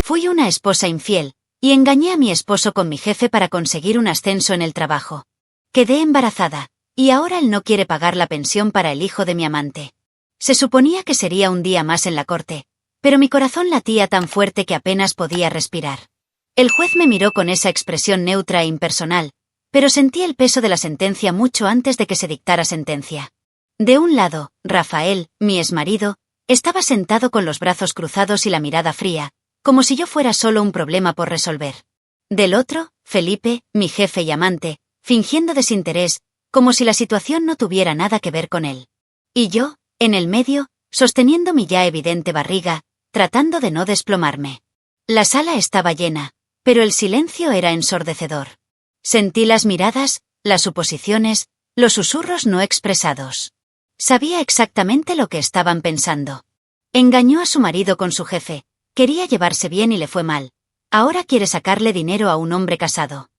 Fui una esposa infiel, y engañé a mi esposo con mi jefe para conseguir un ascenso en el trabajo. Quedé embarazada, y ahora él no quiere pagar la pensión para el hijo de mi amante. Se suponía que sería un día más en la corte, pero mi corazón latía tan fuerte que apenas podía respirar. El juez me miró con esa expresión neutra e impersonal, pero sentí el peso de la sentencia mucho antes de que se dictara sentencia. De un lado, Rafael, mi exmarido, estaba sentado con los brazos cruzados y la mirada fría, como si yo fuera solo un problema por resolver. Del otro, Felipe, mi jefe y amante, fingiendo desinterés, como si la situación no tuviera nada que ver con él. Y yo, en el medio, sosteniendo mi ya evidente barriga, tratando de no desplomarme. La sala estaba llena, pero el silencio era ensordecedor. Sentí las miradas, las suposiciones, los susurros no expresados. Sabía exactamente lo que estaban pensando. Engañó a su marido con su jefe, quería llevarse bien y le fue mal. Ahora quiere sacarle dinero a un hombre casado.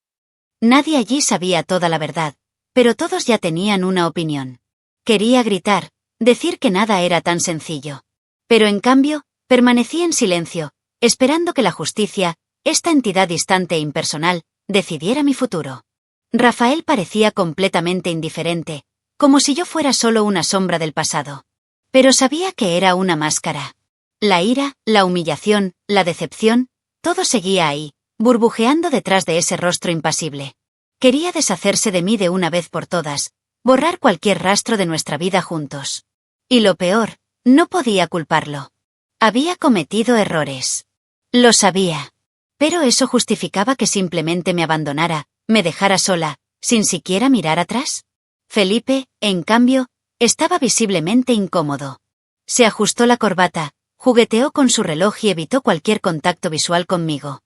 Nadie allí sabía toda la verdad, pero todos ya tenían una opinión. Quería gritar, decir que nada era tan sencillo. Pero en cambio, permanecí en silencio, esperando que la justicia, esta entidad distante e impersonal, decidiera mi futuro. Rafael parecía completamente indiferente, como si yo fuera solo una sombra del pasado. Pero sabía que era una máscara. La ira, la humillación, la decepción, todo seguía ahí, burbujeando detrás de ese rostro impasible. Quería deshacerse de mí de una vez por todas, borrar cualquier rastro de nuestra vida juntos. Y lo peor, no podía culparlo. Había cometido errores. Lo sabía. Pero eso justificaba que simplemente me abandonara, me dejara sola, sin siquiera mirar atrás. Felipe, en cambio, estaba visiblemente incómodo. Se ajustó la corbata, jugueteó con su reloj y evitó cualquier contacto visual conmigo.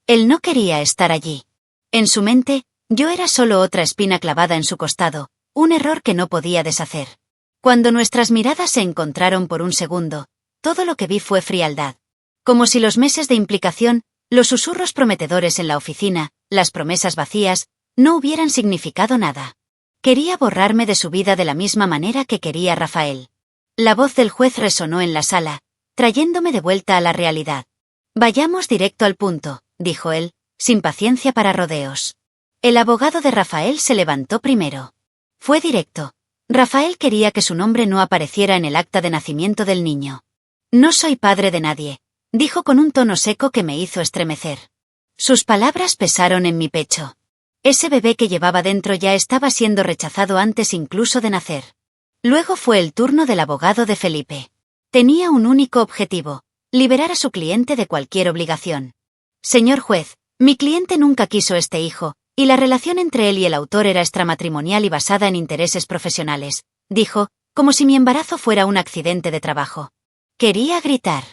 Él no quería estar allí. En su mente, yo era solo otra espina clavada en su costado, un error que no podía deshacer. Cuando nuestras miradas se encontraron por un segundo, todo lo que vi fue frialdad. Como si los meses de implicación, los susurros prometedores en la oficina, las promesas vacías, no hubieran significado nada. Quería borrarme de su vida de la misma manera que quería Rafael. La voz del juez resonó en la sala, trayéndome de vuelta a la realidad. Vayamos directo al punto, dijo él, sin paciencia para rodeos. El abogado de Rafael se levantó primero. Fue directo. Rafael quería que su nombre no apareciera en el acta de nacimiento del niño. No soy padre de nadie, dijo con un tono seco que me hizo estremecer. Sus palabras pesaron en mi pecho. Ese bebé que llevaba dentro ya estaba siendo rechazado antes incluso de nacer. Luego fue el turno del abogado de Felipe. Tenía un único objetivo: liberar a su cliente de cualquier obligación. Señor juez, mi cliente nunca quiso este hijo, y la relación entre él y el autor era extramatrimonial y basada en intereses profesionales, dijo, como si mi embarazo fuera un accidente de trabajo. Quería gritar.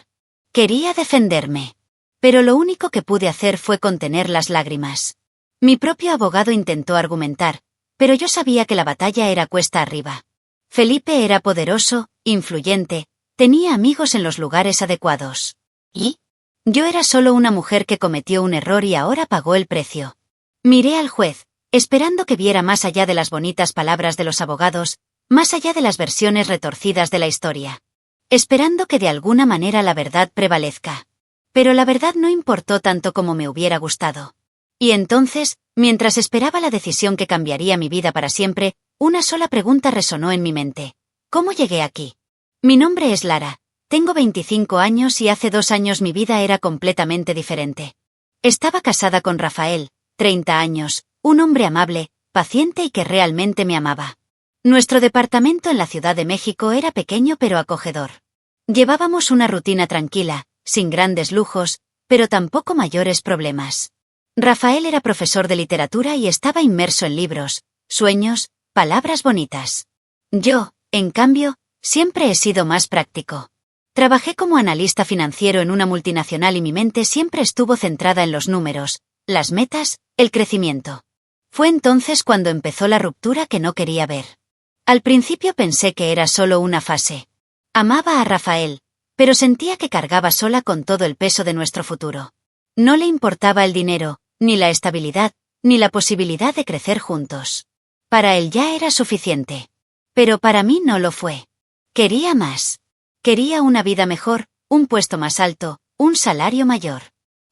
Quería defenderme. Pero lo único que pude hacer fue contener las lágrimas. Mi propio abogado intentó argumentar, pero yo sabía que la batalla era cuesta arriba. Felipe era poderoso, influyente, tenía amigos en los lugares adecuados. ¿Y? Yo era solo una mujer que cometió un error y ahora pagó el precio. Miré al juez, esperando que viera más allá de las bonitas palabras de los abogados, más allá de las versiones retorcidas de la historia. Esperando que de alguna manera la verdad prevalezca. Pero la verdad no importó tanto como me hubiera gustado. Y entonces, mientras esperaba la decisión que cambiaría mi vida para siempre, una sola pregunta resonó en mi mente. ¿Cómo llegué aquí? Mi nombre es Lara, tengo 25 años y hace 2 años mi vida era completamente diferente. Estaba casada con Rafael, 30 años, un hombre amable, paciente y que realmente me amaba. Nuestro departamento en la Ciudad de México era pequeño pero acogedor. Llevábamos una rutina tranquila, sin grandes lujos, pero tampoco mayores problemas. Rafael era profesor de literatura y estaba inmerso en libros, sueños, palabras bonitas. Yo, en cambio, siempre he sido más práctico. Trabajé como analista financiero en una multinacional y mi mente siempre estuvo centrada en los números, las metas, el crecimiento. Fue entonces cuando empezó la ruptura que no quería ver. Al principio pensé que era solo una fase. Amaba a Rafael, pero sentía que cargaba sola con todo el peso de nuestro futuro. No le importaba el dinero, ni la estabilidad, ni la posibilidad de crecer juntos. Para él ya era suficiente. Pero para mí no lo fue. Quería más. Quería una vida mejor, un puesto más alto, un salario mayor.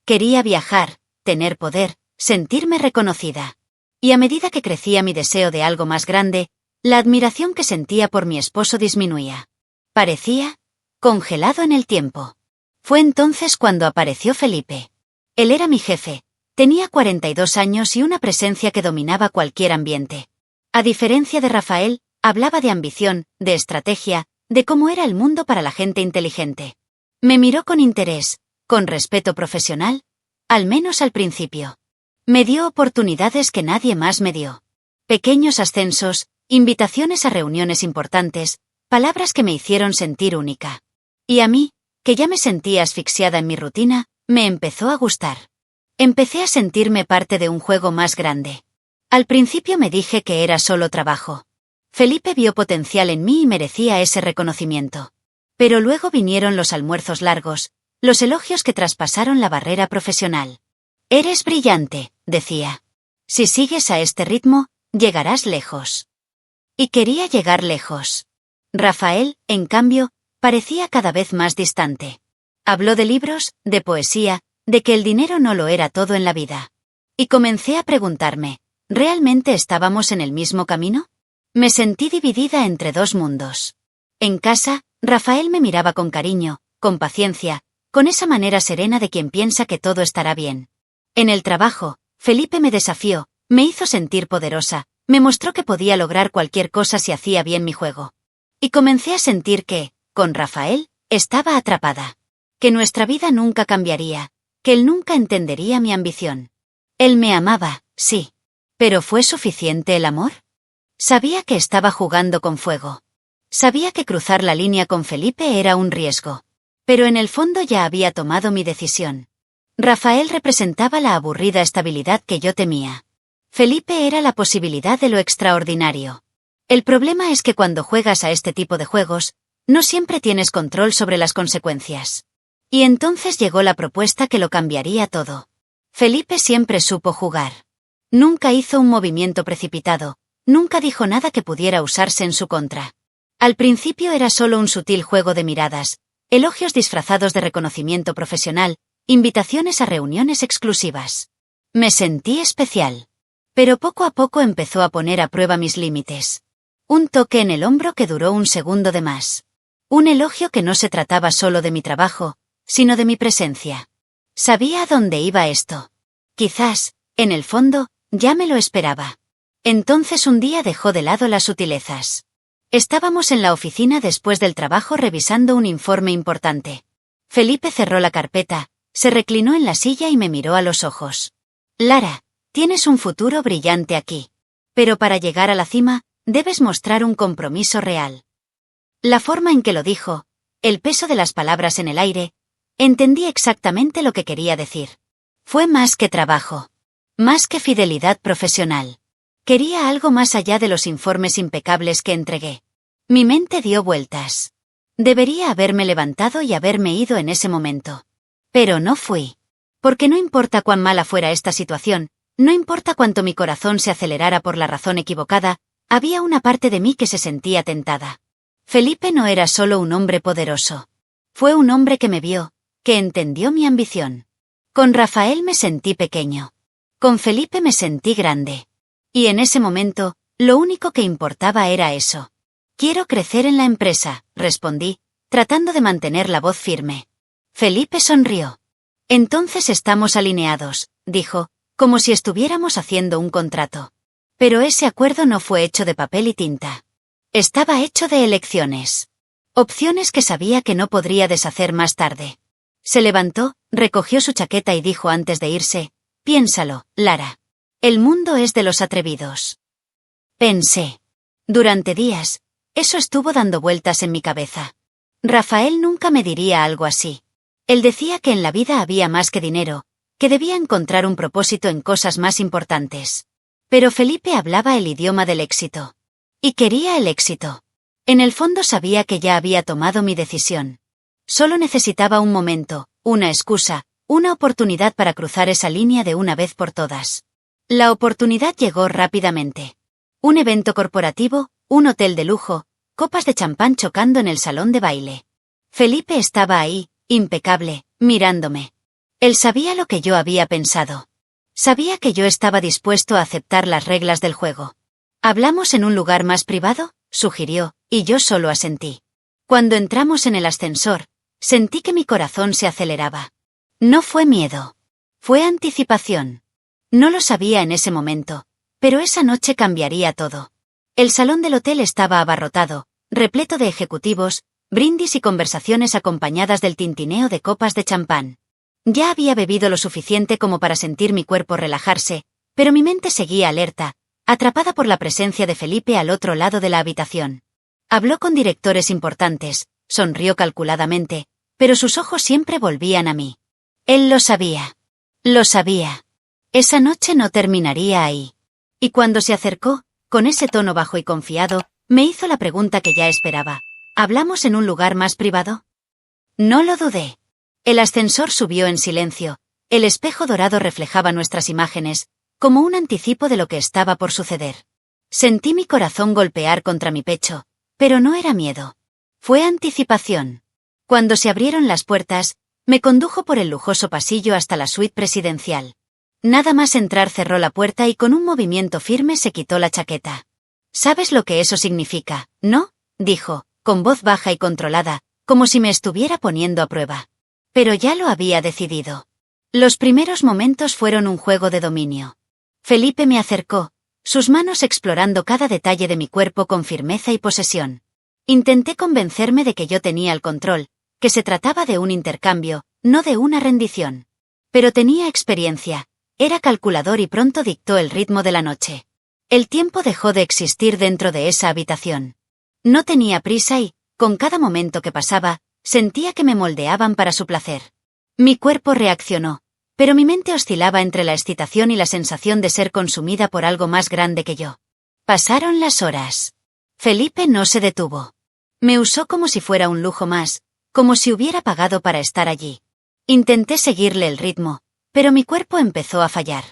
Quería viajar, tener poder, sentirme reconocida. Y a medida que crecía mi deseo de algo más grande, la admiración que sentía por mi esposo disminuía. Parecía congelado en el tiempo. Fue entonces cuando apareció Felipe. Él era mi jefe, tenía 42 años y una presencia que dominaba cualquier ambiente. A diferencia de Rafael, hablaba de ambición, de estrategia, de cómo era el mundo para la gente inteligente. Me miró con interés, con respeto profesional, al menos al principio. Me dio oportunidades que nadie más me dio. Pequeños ascensos, invitaciones a reuniones importantes, palabras que me hicieron sentir única. Y a mí, que ya me sentía asfixiada en mi rutina, me empezó a gustar. Empecé a sentirme parte de un juego más grande. Al principio me dije que era solo trabajo. Felipe vio potencial en mí y merecía ese reconocimiento. Pero luego vinieron los almuerzos largos, los elogios que traspasaron la barrera profesional. Eres brillante, decía. Si sigues a este ritmo, llegarás lejos. Y quería llegar lejos. Rafael, en cambio, parecía cada vez más distante. Habló de libros, de poesía, de que el dinero no lo era todo en la vida. Y comencé a preguntarme, ¿realmente estábamos en el mismo camino? Me sentí dividida entre dos mundos. En casa, Rafael me miraba con cariño, con paciencia, con esa manera serena de quien piensa que todo estará bien. En el trabajo, Felipe me desafió, me hizo sentir poderosa, me mostró que podía lograr cualquier cosa si hacía bien mi juego. Y comencé a sentir que, con Rafael, estaba atrapada. Que nuestra vida nunca cambiaría, que él nunca entendería mi ambición. Él me amaba, sí. ¿Pero fue suficiente el amor? Sabía que estaba jugando con fuego. Sabía que cruzar la línea con Felipe era un riesgo. Pero en el fondo ya había tomado mi decisión. Rafael representaba la aburrida estabilidad que yo temía. Felipe era la posibilidad de lo extraordinario. El problema es que cuando juegas a este tipo de juegos, no siempre tienes control sobre las consecuencias. Y entonces llegó la propuesta que lo cambiaría todo. Felipe siempre supo jugar. Nunca hizo un movimiento precipitado, nunca dijo nada que pudiera usarse en su contra. Al principio era solo un sutil juego de miradas, elogios disfrazados de reconocimiento profesional, invitaciones a reuniones exclusivas. Me sentí especial. Pero poco a poco empezó a poner a prueba mis límites. Un toque en el hombro que duró un segundo de más. Un elogio que no se trataba solo de mi trabajo, sino de mi presencia. Sabía a dónde iba esto. Quizás, en el fondo, ya me lo esperaba. Entonces un día dejó de lado las sutilezas. Estábamos en la oficina después del trabajo revisando un informe importante. Felipe cerró la carpeta, se reclinó en la silla y me miró a los ojos. Lara, tienes un futuro brillante aquí. Pero para llegar a la cima, debes mostrar un compromiso real. La forma en que lo dijo, el peso de las palabras en el aire, entendí exactamente lo que quería decir. Fue más que trabajo. Más que fidelidad profesional. Quería algo más allá de los informes impecables que entregué. Mi mente dio vueltas. Debería haberme levantado y haberme ido en ese momento. Pero no fui. Porque no importa cuán mala fuera esta situación, no importa cuánto mi corazón se acelerara por la razón equivocada, había una parte de mí que se sentía tentada. Felipe no era solo un hombre poderoso. Fue un hombre que me vio, que entendió mi ambición. Con Rafael me sentí pequeño. Con Felipe me sentí grande. Y en ese momento, lo único que importaba era eso. Quiero crecer en la empresa, respondí, tratando de mantener la voz firme. Felipe sonrió. Entonces estamos alineados, dijo, como si estuviéramos haciendo un contrato. Pero ese acuerdo no fue hecho de papel y tinta. Estaba hecho de elecciones. Opciones que sabía que no podría deshacer más tarde. Se levantó, recogió su chaqueta y dijo antes de irse, piénsalo, Lara. El mundo es de los atrevidos. Pensé. Durante días, eso estuvo dando vueltas en mi cabeza. Rafael nunca me diría algo así. Él decía que en la vida había más que dinero, que debía encontrar un propósito en cosas más importantes. Pero Felipe hablaba el idioma del éxito. Y quería el éxito. En el fondo sabía que ya había tomado mi decisión. Solo necesitaba un momento, una excusa, una oportunidad para cruzar esa línea de una vez por todas. La oportunidad llegó rápidamente. Un evento corporativo, un hotel de lujo, copas de champán chocando en el salón de baile. Felipe estaba ahí, impecable, mirándome. Él sabía lo que yo había pensado. Sabía que yo estaba dispuesto a aceptar las reglas del juego. «¿Hablamos en un lugar más privado?», sugirió, y yo solo asentí. Cuando entramos en el ascensor, sentí que mi corazón se aceleraba. No fue miedo. Fue anticipación. No lo sabía en ese momento, pero esa noche cambiaría todo. El salón del hotel estaba abarrotado, repleto de ejecutivos, brindis y conversaciones acompañadas del tintineo de copas de champán. Ya había bebido lo suficiente como para sentir mi cuerpo relajarse, pero mi mente seguía alerta, atrapada por la presencia de Felipe al otro lado de la habitación. Habló con directores importantes, sonrió calculadamente, pero sus ojos siempre volvían a mí. Él lo sabía. Lo sabía. Esa noche no terminaría ahí. Y cuando se acercó, con ese tono bajo y confiado, me hizo la pregunta que ya esperaba. ¿Hablamos en un lugar más privado? No lo dudé. El ascensor subió en silencio. El espejo dorado reflejaba nuestras imágenes, como un anticipo de lo que estaba por suceder. Sentí mi corazón golpear contra mi pecho, pero no era miedo. Fue anticipación. Cuando se abrieron las puertas, me condujo por el lujoso pasillo hasta la suite presidencial. Nada más entrar cerró la puerta y con un movimiento firme se quitó la chaqueta. «¿Sabes lo que eso significa, no?», dijo, con voz baja y controlada, como si me estuviera poniendo a prueba. Pero ya lo había decidido. Los primeros momentos fueron un juego de dominio. Felipe me acercó, sus manos explorando cada detalle de mi cuerpo con firmeza y posesión. Intenté convencerme de que yo tenía el control, que se trataba de un intercambio, no de una rendición. Pero tenía experiencia, era calculador y pronto dictó el ritmo de la noche. El tiempo dejó de existir dentro de esa habitación. No tenía prisa y, con cada momento que pasaba, sentía que me moldeaban para su placer. Mi cuerpo reaccionó, pero mi mente oscilaba entre la excitación y la sensación de ser consumida por algo más grande que yo. Pasaron las horas. Felipe no se detuvo. Me usó como si fuera un lujo más, como si hubiera pagado para estar allí. Intenté seguirle el ritmo, pero mi cuerpo empezó a fallar.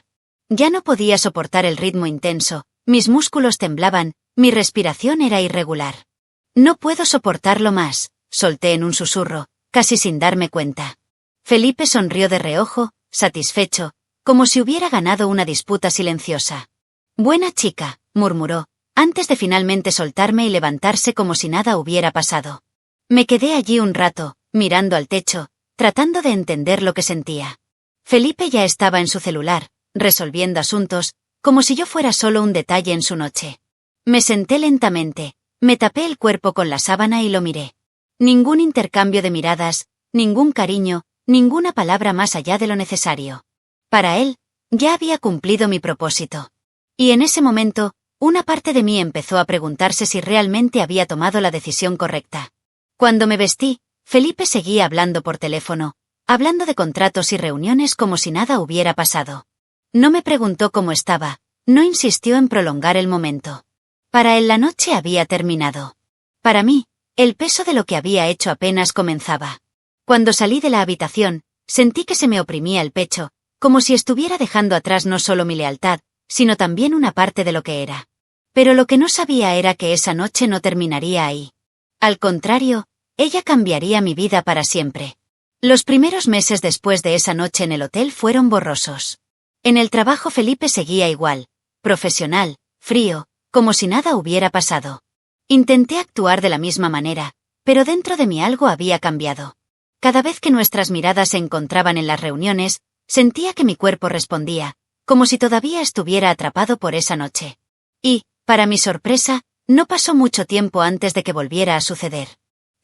Ya no podía soportar el ritmo intenso, mis músculos temblaban, mi respiración era irregular. «No puedo soportarlo más», solté en un susurro, casi sin darme cuenta. Felipe sonrió de reojo, satisfecho, como si hubiera ganado una disputa silenciosa. «Buena chica», murmuró, antes de finalmente soltarme y levantarse como si nada hubiera pasado. Me quedé allí un rato, mirando al techo, tratando de entender lo que sentía. Felipe ya estaba en su celular, resolviendo asuntos, como si yo fuera solo un detalle en su noche. Me senté lentamente, me tapé el cuerpo con la sábana y lo miré. Ningún intercambio de miradas, ningún cariño, ninguna palabra más allá de lo necesario. Para él, ya había cumplido mi propósito. Y en ese momento, una parte de mí empezó a preguntarse si realmente había tomado la decisión correcta. Cuando me vestí, Felipe seguía hablando por teléfono, hablando de contratos y reuniones como si nada hubiera pasado. No me preguntó cómo estaba, no insistió en prolongar el momento. Para él la noche había terminado. Para mí, el peso de lo que había hecho apenas comenzaba. Cuando salí de la habitación, sentí que se me oprimía el pecho, como si estuviera dejando atrás no solo mi lealtad, sino también una parte de lo que era. Pero lo que no sabía era que esa noche no terminaría ahí. Al contrario, ella cambiaría mi vida para siempre. Los primeros meses después de esa noche en el hotel fueron borrosos. En el trabajo Felipe seguía igual, profesional, frío, como si nada hubiera pasado. Intenté actuar de la misma manera, pero dentro de mí algo había cambiado. Cada vez que nuestras miradas se encontraban en las reuniones, sentía que mi cuerpo respondía, como si todavía estuviera atrapado por esa noche. Y, para mi sorpresa, no pasó mucho tiempo antes de que volviera a suceder.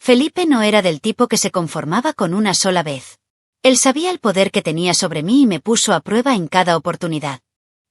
Felipe no era del tipo que se conformaba con una sola vez. Él sabía el poder que tenía sobre mí y me puso a prueba en cada oportunidad.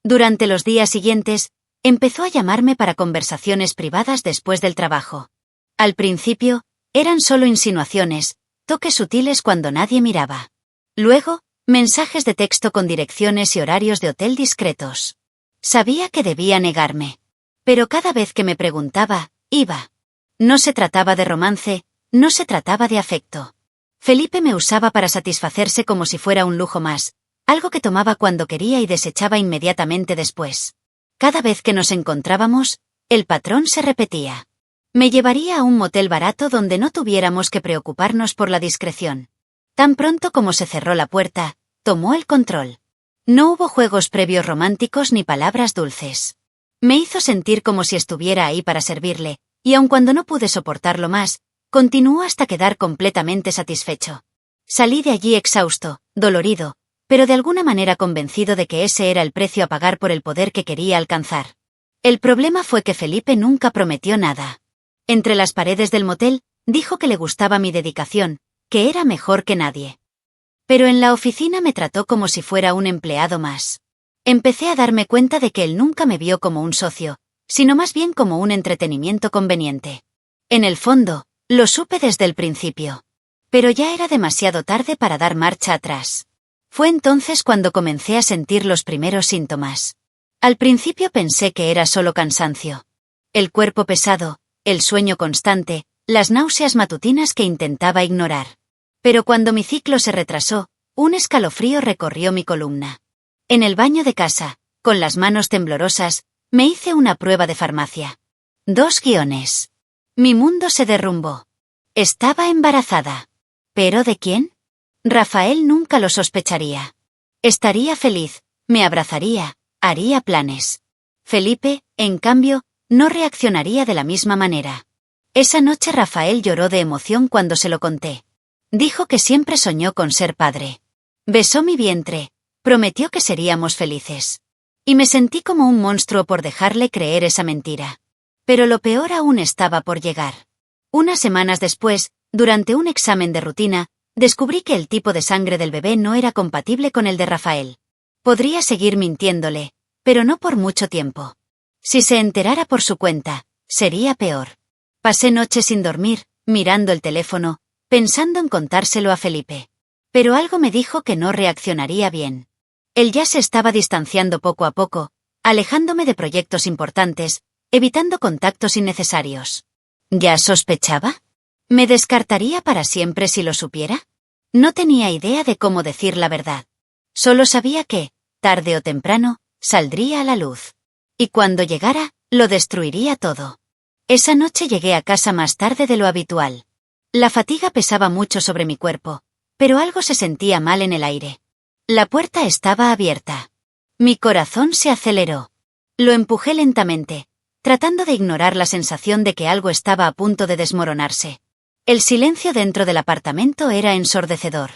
Durante los días siguientes, empezó a llamarme para conversaciones privadas después del trabajo. Al principio, eran solo insinuaciones, toques sutiles cuando nadie miraba. Luego, mensajes de texto con direcciones y horarios de hotel discretos. Sabía que debía negarme. Pero cada vez que me preguntaba, iba. No se trataba de romance, no se trataba de afecto. Felipe me usaba para satisfacerse como si fuera un lujo más, algo que tomaba cuando quería y desechaba inmediatamente después. Cada vez que nos encontrábamos, el patrón se repetía. Me llevaría a un motel barato donde no tuviéramos que preocuparnos por la discreción. Tan pronto como se cerró la puerta, Tomó el control. No hubo juegos previos románticos ni palabras dulces. Me hizo sentir como si estuviera ahí para servirle, y aun cuando no pude soportarlo más, continuó hasta quedar completamente satisfecho. Salí de allí exhausto, dolorido, pero de alguna manera convencido de que ese era el precio a pagar por el poder que quería alcanzar. El problema fue que Felipe nunca prometió nada. Entre las paredes del motel, dijo que le gustaba mi dedicación, que era mejor que nadie. Pero en la oficina me trató como si fuera un empleado más. Empecé a darme cuenta de que él nunca me vio como un socio, sino más bien como un entretenimiento conveniente. En el fondo, lo supe desde el principio. Pero ya era demasiado tarde para dar marcha atrás. Fue entonces cuando comencé a sentir los primeros síntomas. Al principio pensé que era solo cansancio. El cuerpo pesado, el sueño constante, las náuseas matutinas que intentaba ignorar. Pero cuando mi ciclo se retrasó, un escalofrío recorrió mi columna. En el baño de casa, con las manos temblorosas, me hice una prueba de farmacia. 2 guiones. Mi mundo se derrumbó. Estaba embarazada. ¿Pero de quién? Rafael nunca lo sospecharía. Estaría feliz, me abrazaría, haría planes. Felipe, en cambio, no reaccionaría de la misma manera. Esa noche Rafael lloró de emoción cuando se lo conté. Dijo que siempre soñó con ser padre. Besó mi vientre, prometió que seríamos felices. Y me sentí como un monstruo por dejarle creer esa mentira. Pero lo peor aún estaba por llegar. Unas semanas después, durante un examen de rutina, descubrí que el tipo de sangre del bebé no era compatible con el de Rafael. Podría seguir mintiéndole, pero no por mucho tiempo. Si se enterara por su cuenta, sería peor. Pasé noches sin dormir, mirando el teléfono, pensando en contárselo a Felipe. Pero algo me dijo que no reaccionaría bien. Él ya se estaba distanciando poco a poco, alejándome de proyectos importantes, evitando contactos innecesarios. ¿Ya sospechaba? ¿Me descartaría para siempre si lo supiera? No tenía idea de cómo decir la verdad. Solo sabía que, tarde o temprano, saldría a la luz. Y cuando llegara, lo destruiría todo. Esa noche llegué a casa más tarde de lo habitual. La fatiga pesaba mucho sobre mi cuerpo, pero algo se sentía mal en el aire. La puerta estaba abierta. Mi corazón se aceleró. Lo empujé lentamente, tratando de ignorar la sensación de que algo estaba a punto de desmoronarse. El silencio dentro del apartamento era ensordecedor.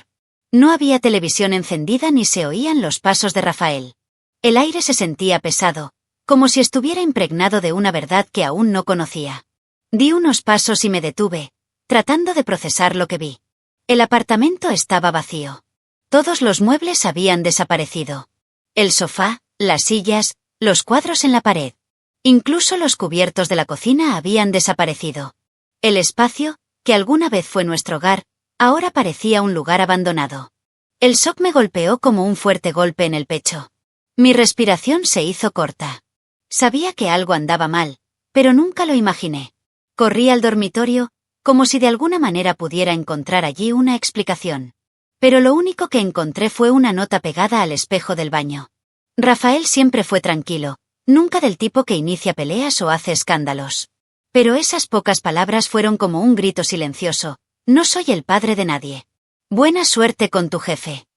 No había televisión encendida ni se oían los pasos de Rafael. El aire se sentía pesado, como si estuviera impregnado de una verdad que aún no conocía. Di unos pasos y me detuve, tratando de procesar lo que vi. El apartamento estaba vacío. Todos los muebles habían desaparecido. El sofá, las sillas, los cuadros en la pared. Incluso los cubiertos de la cocina habían desaparecido. El espacio, que alguna vez fue nuestro hogar, ahora parecía un lugar abandonado. El shock me golpeó como un fuerte golpe en el pecho. Mi respiración se hizo corta. Sabía que algo andaba mal, pero nunca lo imaginé. Corrí al dormitorio, como si de alguna manera pudiera encontrar allí una explicación. Pero lo único que encontré fue una nota pegada al espejo del baño. Rafael siempre fue tranquilo, nunca del tipo que inicia peleas o hace escándalos. Pero esas pocas palabras fueron como un grito silencioso: no soy el padre de nadie. Buena suerte con tu jefe.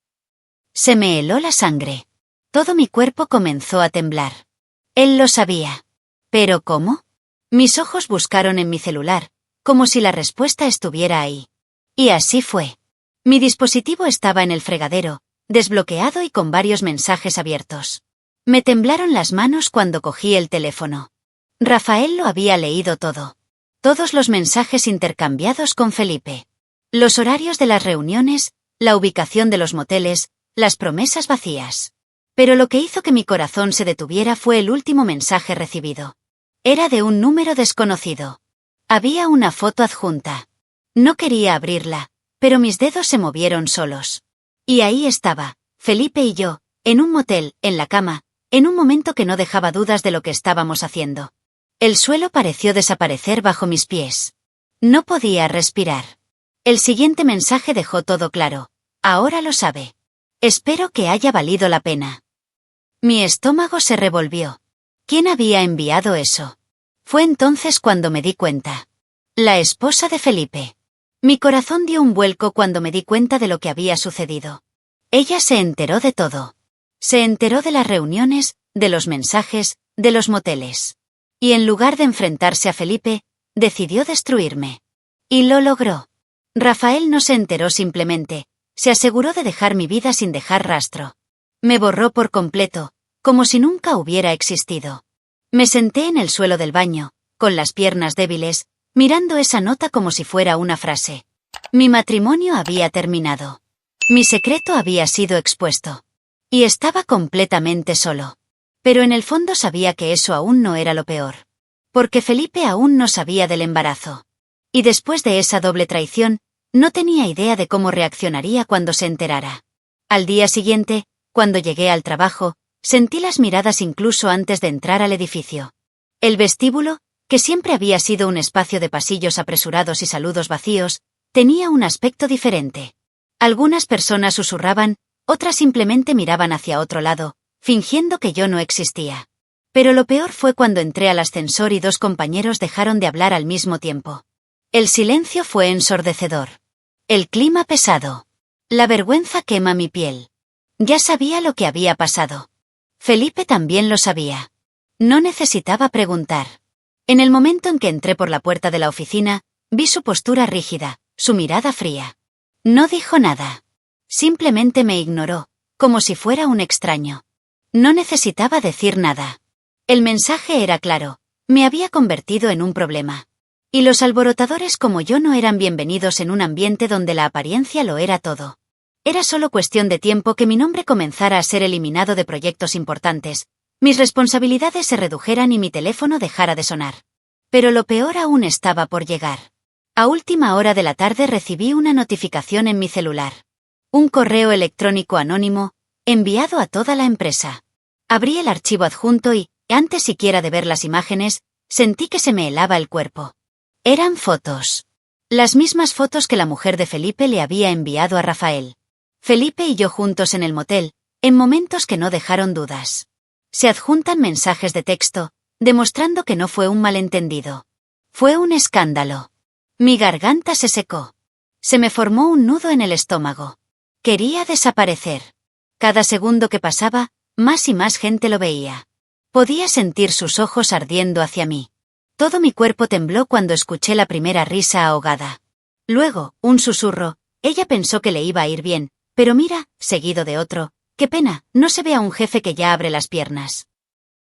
Se me heló la sangre. Todo mi cuerpo comenzó a temblar. Él lo sabía. ¿Pero cómo? Mis ojos buscaron en mi celular, como si la respuesta estuviera ahí. Y así fue. Mi dispositivo estaba en el fregadero, desbloqueado y con varios mensajes abiertos. Me temblaron las manos cuando cogí el teléfono. Rafael lo había leído todo. Todos los mensajes intercambiados con Felipe. Los horarios de las reuniones, la ubicación de los moteles, las promesas vacías. Pero lo que hizo que mi corazón se detuviera fue el último mensaje recibido. Era de un número desconocido. Había una foto adjunta. No quería abrirla, pero mis dedos se movieron solos. Y ahí estaba, Felipe y yo, en un motel, en la cama, en un momento que no dejaba dudas de lo que estábamos haciendo. El suelo pareció desaparecer bajo mis pies. No podía respirar. El siguiente mensaje dejó todo claro. Ahora lo sabe. Espero que haya valido la pena. Mi estómago se revolvió. ¿Quién había enviado eso? Fue entonces cuando me di cuenta. La esposa de Felipe. Mi corazón dio un vuelco cuando me di cuenta de lo que había sucedido. Ella se enteró de todo. Se enteró de las reuniones, de los mensajes, de los moteles. Y en lugar de enfrentarse a Felipe, decidió destruirme. Y lo logró. Rafael no se enteró simplemente, se aseguró de dejar mi vida sin dejar rastro. Me borró por completo, como si nunca hubiera existido. Me senté en el suelo del baño, con las piernas débiles, mirando esa nota como si fuera una frase. Mi matrimonio había terminado. Mi secreto había sido expuesto. Y estaba completamente solo. Pero en el fondo sabía que eso aún no era lo peor. Porque Felipe aún no sabía del embarazo. Y después de esa doble traición, no tenía idea de cómo reaccionaría cuando se enterara. Al día siguiente, cuando llegué al trabajo, sentí las miradas incluso antes de entrar al edificio. El vestíbulo, que siempre había sido un espacio de pasillos apresurados y saludos vacíos, tenía un aspecto diferente. Algunas personas susurraban, otras simplemente miraban hacia otro lado, fingiendo que yo no existía. Pero lo peor fue cuando entré al ascensor y dos compañeros dejaron de hablar al mismo tiempo. El silencio fue ensordecedor. El clima pesado. La vergüenza quema mi piel. Ya sabía lo que había pasado. Felipe también lo sabía. No necesitaba preguntar. En el momento en que entré por la puerta de la oficina, vi su postura rígida, su mirada fría. No dijo nada. Simplemente me ignoró, como si fuera un extraño. No necesitaba decir nada. El mensaje era claro, me había convertido en un problema. Y los alborotadores como yo no eran bienvenidos en un ambiente donde la apariencia lo era todo. Era solo cuestión de tiempo que mi nombre comenzara a ser eliminado de proyectos importantes, mis responsabilidades se redujeran y mi teléfono dejara de sonar. Pero lo peor aún estaba por llegar. A última hora de la tarde recibí una notificación en mi celular. Un correo electrónico anónimo, enviado a toda la empresa. Abrí el archivo adjunto y, antes siquiera de ver las imágenes, sentí que se me helaba el cuerpo. Eran fotos. Las mismas fotos que la mujer de Felipe le había enviado a Rafael. Felipe y yo juntos en el motel, en momentos que no dejaron dudas. Se adjuntan mensajes de texto, demostrando que no fue un malentendido. Fue un escándalo. Mi garganta se secó. Se me formó un nudo en el estómago. Quería desaparecer. Cada segundo que pasaba, más y más gente lo veía. Podía sentir sus ojos ardiendo hacia mí. Todo mi cuerpo tembló cuando escuché la primera risa ahogada. Luego, un susurro, ella pensó que le iba a ir bien, pero mira, seguido de otro, qué pena, no se ve a un jefe que ya abre las piernas.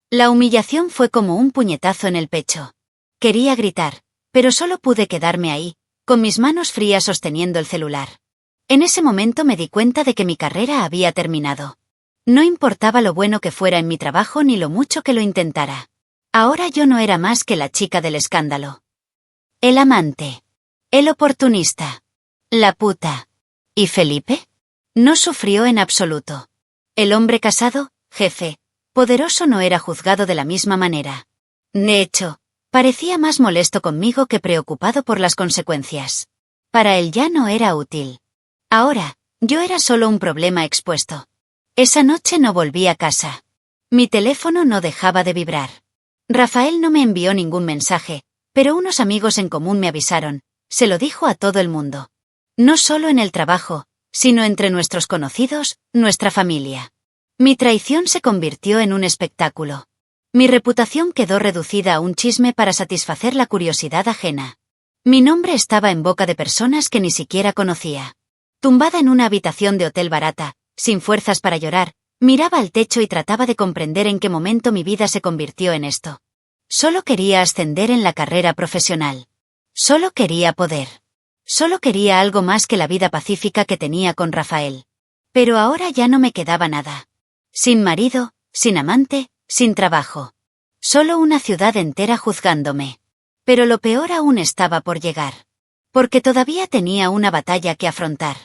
La humillación fue como un puñetazo en el pecho. Quería gritar, pero solo pude quedarme ahí, con mis manos frías sosteniendo el celular. En ese momento me di cuenta de que mi carrera había terminado. No importaba lo bueno que fuera en mi trabajo ni lo mucho que lo intentara. Ahora yo no era más que la chica del escándalo. El amante. El oportunista. La puta. ¿Y Felipe? No sufrió en absoluto. El hombre casado, jefe, poderoso no era juzgado de la misma manera. De hecho, parecía más molesto conmigo que preocupado por las consecuencias. Para él ya no era útil. Ahora, yo era solo un problema expuesto. Esa noche no volví a casa. Mi teléfono no dejaba de vibrar. Rafael no me envió ningún mensaje, pero unos amigos en común me avisaron, se lo dijo a todo el mundo. No solo en el trabajo, sino entre nuestros conocidos, nuestra familia. Mi traición se convirtió en un espectáculo. Mi reputación quedó reducida a un chisme para satisfacer la curiosidad ajena. Mi nombre estaba en boca de personas que ni siquiera conocía. Tumbada en una habitación de hotel barata, sin fuerzas para llorar, miraba al techo y trataba de comprender en qué momento mi vida se convirtió en esto. Solo quería ascender en la carrera profesional. Solo quería poder. Solo quería algo más que la vida pacífica que tenía con Rafael. Pero ahora ya no me quedaba nada. Sin marido, sin amante, sin trabajo. Solo una ciudad entera juzgándome. Pero lo peor aún estaba por llegar. Porque todavía tenía una batalla que afrontar.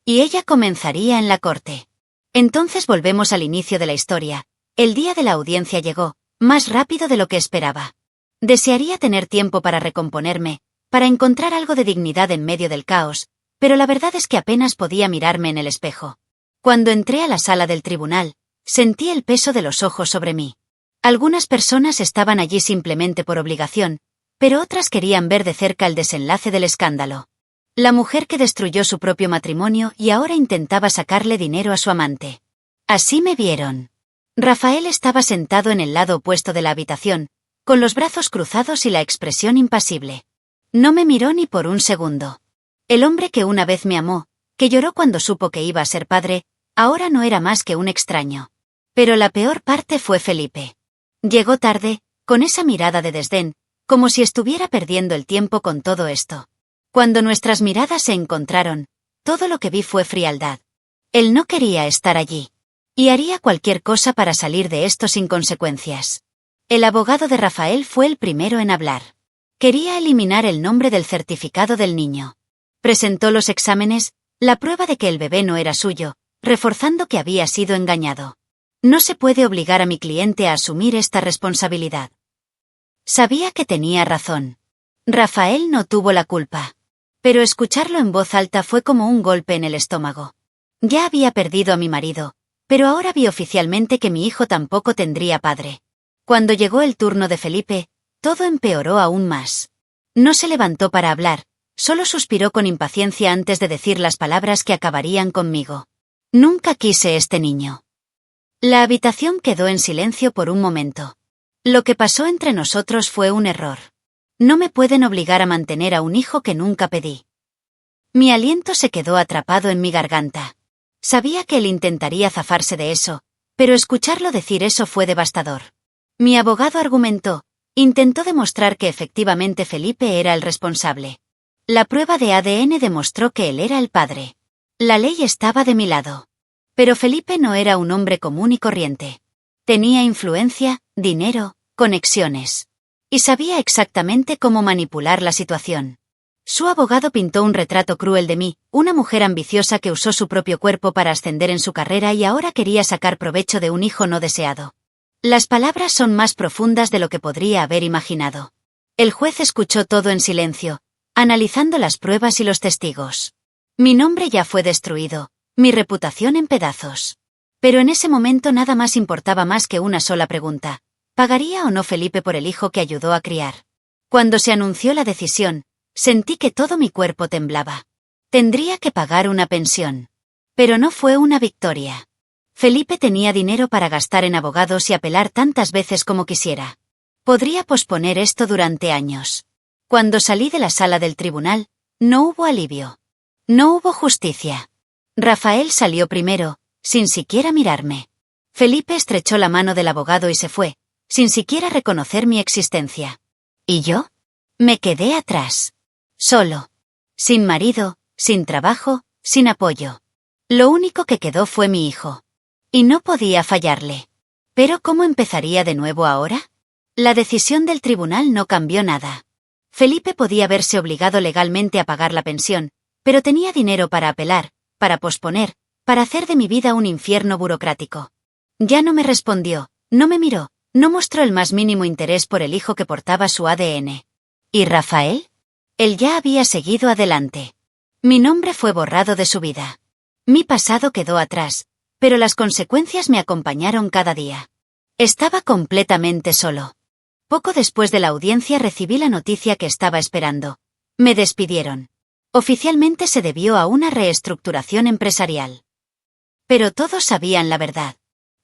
Y ella comenzaría en la corte. Entonces volvemos al inicio de la historia. El día de la audiencia llegó, más rápido de lo que esperaba. Desearía tener tiempo para recomponerme, para encontrar algo de dignidad en medio del caos, pero la verdad es que apenas podía mirarme en el espejo. Cuando entré a la sala del tribunal, sentí el peso de los ojos sobre mí. Algunas personas estaban allí simplemente por obligación, pero otras querían ver de cerca el desenlace del escándalo. La mujer que destruyó su propio matrimonio y ahora intentaba sacarle dinero a su amante. Así me vieron. Rafael estaba sentado en el lado opuesto de la habitación, con los brazos cruzados y la expresión impasible. No me miró ni por un segundo. El hombre que una vez me amó, que lloró cuando supo que iba a ser padre, ahora no era más que un extraño. Pero la peor parte fue Felipe. Llegó tarde, con esa mirada de desdén, como si estuviera perdiendo el tiempo con todo esto. Cuando nuestras miradas se encontraron, todo lo que vi fue frialdad. Él no quería estar allí. Y haría cualquier cosa para salir de esto sin consecuencias. El abogado de Rafael fue el primero en hablar. Quería eliminar el nombre del certificado del niño. Presentó los exámenes, la prueba de que el bebé no era suyo, reforzando que había sido engañado. No se puede obligar a mi cliente a asumir esta responsabilidad. Sabía que tenía razón. Rafael no tuvo la culpa. Pero escucharlo en voz alta fue como un golpe en el estómago. Ya había perdido a mi marido, pero ahora vi oficialmente que mi hijo tampoco tendría padre. Cuando llegó el turno de Felipe, todo empeoró aún más. No se levantó para hablar, solo suspiró con impaciencia antes de decir las palabras que acabarían conmigo. Nunca quise este niño. La habitación quedó en silencio por un momento. Lo que pasó entre nosotros fue un error. No me pueden obligar a mantener a un hijo que nunca pedí. Mi aliento se quedó atrapado en mi garganta. Sabía que él intentaría zafarse de eso, pero escucharlo decir eso fue devastador. Mi abogado argumentó, intentó demostrar que efectivamente Felipe era el responsable. La prueba de ADN demostró que él era el padre. La ley estaba de mi lado. Pero Felipe no era un hombre común y corriente. Tenía influencia, dinero, conexiones. Y sabía exactamente cómo manipular la situación. Su abogado pintó un retrato cruel de mí, una mujer ambiciosa que usó su propio cuerpo para ascender en su carrera y ahora quería sacar provecho de un hijo no deseado. Las palabras son más profundas de lo que podría haber imaginado. El juez escuchó todo en silencio, analizando las pruebas y los testigos. Mi nombre ya fue destruido, mi reputación en pedazos. Pero en ese momento nada más importaba más que una sola pregunta. ¿Pagaría o no Felipe por el hijo que ayudó a criar? Cuando se anunció la decisión, sentí que todo mi cuerpo temblaba. Tendría que pagar una pensión. Pero no fue una victoria. Felipe tenía dinero para gastar en abogados y apelar tantas veces como quisiera. Podría posponer esto durante años. Cuando salí de la sala del tribunal, no hubo alivio. No hubo justicia. Rafael salió primero, sin siquiera mirarme. Felipe estrechó la mano del abogado y se fue, sin siquiera reconocer mi existencia. ¿Y yo? Me quedé atrás. Solo. Sin marido, sin trabajo, sin apoyo. Lo único que quedó fue mi hijo. Y no podía fallarle. ¿Pero cómo empezaría de nuevo ahora? La decisión del tribunal no cambió nada. Felipe podía verse obligado legalmente a pagar la pensión, pero tenía dinero para apelar, para posponer, para hacer de mi vida un infierno burocrático. Ya no me respondió, no me miró, no mostró el más mínimo interés por el hijo que portaba su ADN. ¿Y Rafael? Él ya había seguido adelante. Mi nombre fue borrado de su vida. Mi pasado quedó atrás, pero las consecuencias me acompañaron cada día. Estaba completamente solo. Poco después de la audiencia recibí la noticia que estaba esperando. Me despidieron. Oficialmente se debió a una reestructuración empresarial. Pero todos sabían la verdad.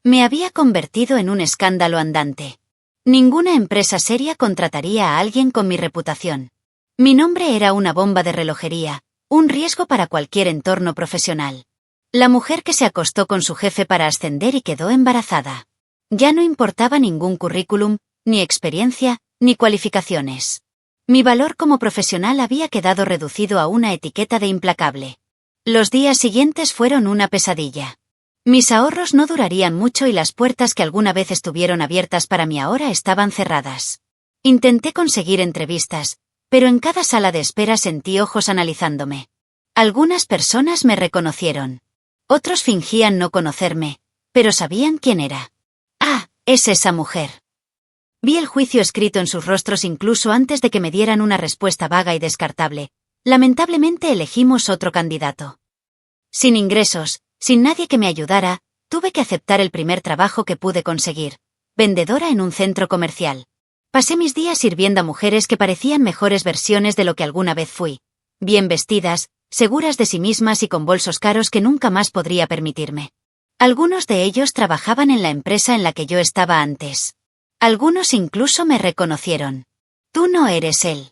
Me había convertido en un escándalo andante. Ninguna empresa seria contrataría a alguien con mi reputación. Mi nombre era una bomba de relojería, un riesgo para cualquier entorno profesional. La mujer que se acostó con su jefe para ascender y quedó embarazada. Ya no importaba ningún currículum, ni experiencia, ni cualificaciones. Mi valor como profesional había quedado reducido a una etiqueta de implacable. Los días siguientes fueron una pesadilla. Mis ahorros no durarían mucho y las puertas que alguna vez estuvieron abiertas para mí ahora estaban cerradas. Intenté conseguir entrevistas, pero en cada sala de espera sentí ojos analizándome. Algunas personas me reconocieron. Otros fingían no conocerme, pero sabían quién era. ¡Ah, es esa mujer! Vi el juicio escrito en sus rostros incluso antes de que me dieran una respuesta vaga y descartable. Lamentablemente elegimos otro candidato. Sin ingresos, sin nadie que me ayudara, tuve que aceptar el primer trabajo que pude conseguir, vendedora en un centro comercial. Pasé mis días sirviendo a mujeres que parecían mejores versiones de lo que alguna vez fui. bien vestidas, seguras de sí mismas y con bolsos caros que nunca más podría permitirme. Algunos de ellos trabajaban en la empresa en la que yo estaba antes. Algunos incluso me reconocieron. Tú no eres él.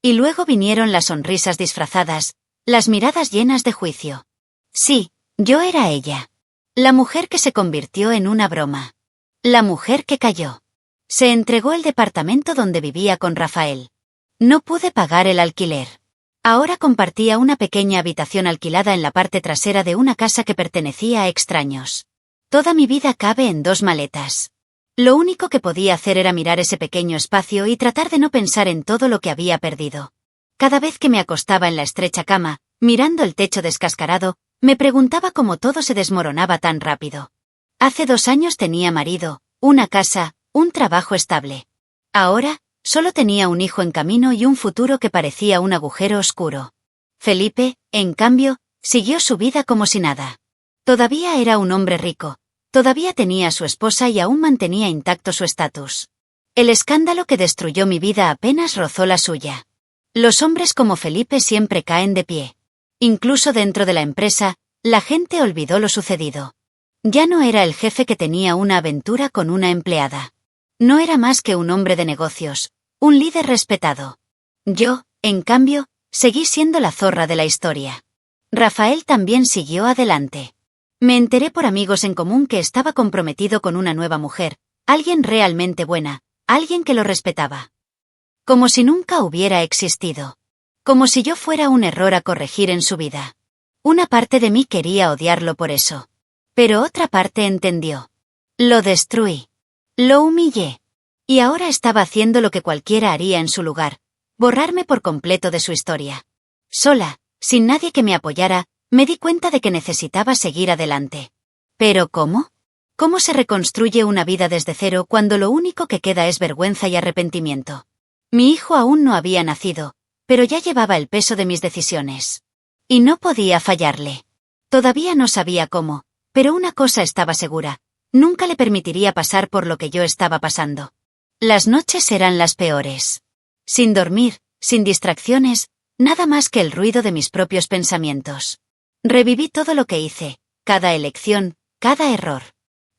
Y luego vinieron las sonrisas disfrazadas, las miradas llenas de juicio. Sí, yo era ella. La mujer que se convirtió en una broma. La mujer que cayó. Se entregó el departamento donde vivía con Rafael. No pude pagar el alquiler. Ahora compartía una pequeña habitación alquilada en la parte trasera de una casa que pertenecía a extraños. Toda mi vida cabe en 2 maletas. Lo único que podía hacer era mirar ese pequeño espacio y tratar de no pensar en todo lo que había perdido. Cada vez que me acostaba en la estrecha cama, mirando el techo descascarado, me preguntaba cómo todo se desmoronaba tan rápido. Hace 2 años tenía marido, una casa, un trabajo estable. Ahora, solo tenía un hijo en camino y un futuro que parecía un agujero oscuro. Felipe, en cambio, siguió su vida como si nada. Todavía era un hombre rico, todavía tenía a su esposa y aún mantenía intacto su estatus. El escándalo que destruyó mi vida apenas rozó la suya. Los hombres como Felipe siempre caen de pie. Incluso dentro de la empresa, la gente olvidó lo sucedido. Ya no era el jefe que tenía una aventura con una empleada. No era más que un hombre de negocios, un líder respetado. Yo, en cambio, seguí siendo la zorra de la historia. Rafael también siguió adelante. Me enteré por amigos en común que estaba comprometido con una nueva mujer, alguien realmente buena, alguien que lo respetaba. Como si nunca hubiera existido. Como si yo fuera un error a corregir en su vida. Una parte de mí quería odiarlo por eso. Pero otra parte entendió. Lo destruí. Lo humillé. Y ahora estaba haciendo lo que cualquiera haría en su lugar, borrarme por completo de su historia. Sola, sin nadie que me apoyara, me di cuenta de que necesitaba seguir adelante. ¿Pero cómo? ¿Cómo se reconstruye una vida desde cero cuando lo único que queda es vergüenza y arrepentimiento? Mi hijo aún no había nacido, pero ya llevaba el peso de mis decisiones. Y no podía fallarle. Todavía no sabía cómo, pero una cosa estaba segura, nunca le permitiría pasar por lo que yo estaba pasando. Las noches eran las peores. Sin dormir, sin distracciones, nada más que el ruido de mis propios pensamientos. Reviví todo lo que hice, cada elección, cada error.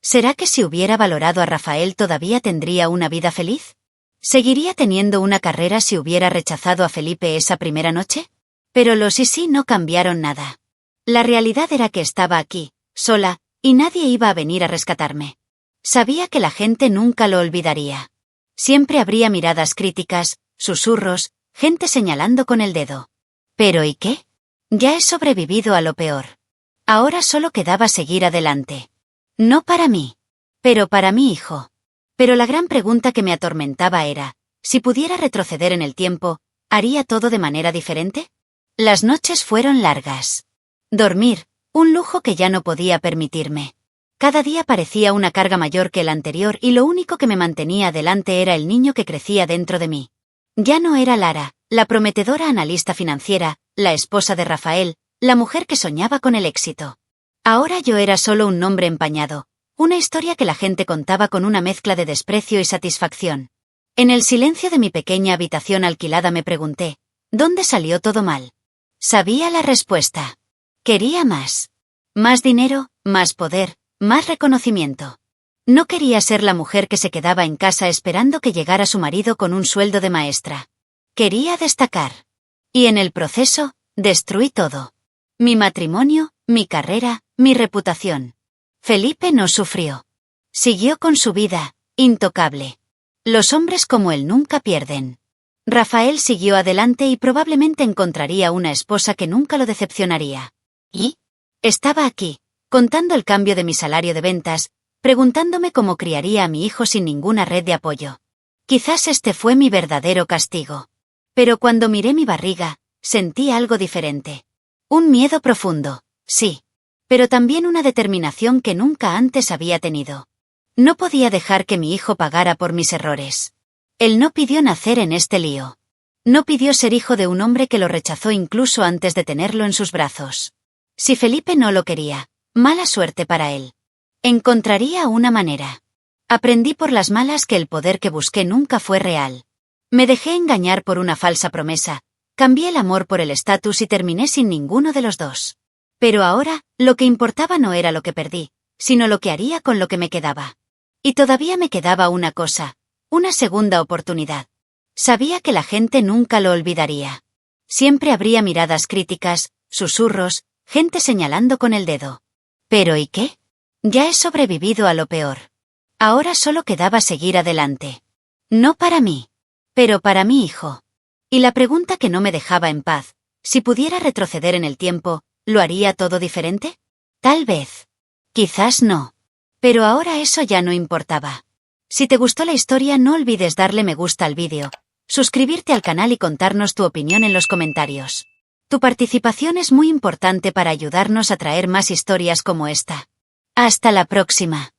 ¿Será que si hubiera valorado a Rafael todavía tendría una vida feliz? ¿Seguiría teniendo una carrera si hubiera rechazado a Felipe esa primera noche? Pero los sí no cambiaron nada. La realidad era que estaba aquí, sola, y nadie iba a venir a rescatarme. Sabía que la gente nunca lo olvidaría. Siempre habría miradas críticas, susurros, gente señalando con el dedo. ¿Pero y qué? Ya he sobrevivido a lo peor. Ahora solo quedaba seguir adelante. No para mí, pero para mi hijo. Pero la gran pregunta que me atormentaba era, si pudiera retroceder en el tiempo, ¿haría todo de manera diferente? Las noches fueron largas. Dormir, un lujo que ya no podía permitirme. Cada día parecía una carga mayor que el anterior y lo único que me mantenía adelante era el niño que crecía dentro de mí. Ya no era Lara, la prometedora analista financiera, la esposa de Rafael, la mujer que soñaba con el éxito. Ahora yo era solo un nombre empañado, una historia que la gente contaba con una mezcla de desprecio y satisfacción. En el silencio de mi pequeña habitación alquilada me pregunté, ¿dónde salió todo mal? Sabía la respuesta. Quería más. Más dinero, más poder, más reconocimiento. No quería ser la mujer que se quedaba en casa esperando que llegara su marido con un sueldo de maestra. Quería destacar. Y en el proceso, destruí todo. Mi matrimonio, mi carrera, mi reputación. Felipe no sufrió. Siguió con su vida, intocable. Los hombres como él nunca pierden. Rafael siguió adelante y probablemente encontraría una esposa que nunca lo decepcionaría. ¿Y? Estaba aquí, contando el cambio de mi salario de ventas, preguntándome cómo criaría a mi hijo sin ninguna red de apoyo. Quizás este fue mi verdadero castigo. Pero cuando miré mi barriga, sentí algo diferente. Un miedo profundo, sí. Pero también una determinación que nunca antes había tenido. No podía dejar que mi hijo pagara por mis errores. Él no pidió nacer en este lío. No pidió ser hijo de un hombre que lo rechazó incluso antes de tenerlo en sus brazos. Si Felipe no lo quería, mala suerte para él. Encontraría una manera. Aprendí por las malas que el poder que busqué nunca fue real. Me dejé engañar por una falsa promesa, Cambié el amor por el estatus y terminé sin ninguno de los dos. Pero ahora, lo que importaba no era lo que perdí, sino lo que haría con lo que me quedaba. Y todavía me quedaba una cosa, una segunda oportunidad. Sabía que la gente nunca lo olvidaría. Siempre habría miradas críticas, susurros, gente señalando con el dedo. ¿Pero y qué? Ya he sobrevivido a lo peor. Ahora solo quedaba seguir adelante. No para mí, pero para mi hijo. Y la pregunta que no me dejaba en paz, si pudiera retroceder en el tiempo, ¿lo haría todo diferente? Tal vez. Quizás no. Pero ahora eso ya no importaba. Si te gustó la historia, no olvides darle me gusta al vídeo, suscribirte al canal y contarnos tu opinión en los comentarios. Tu participación es muy importante para ayudarnos a traer más historias como esta. Hasta la próxima.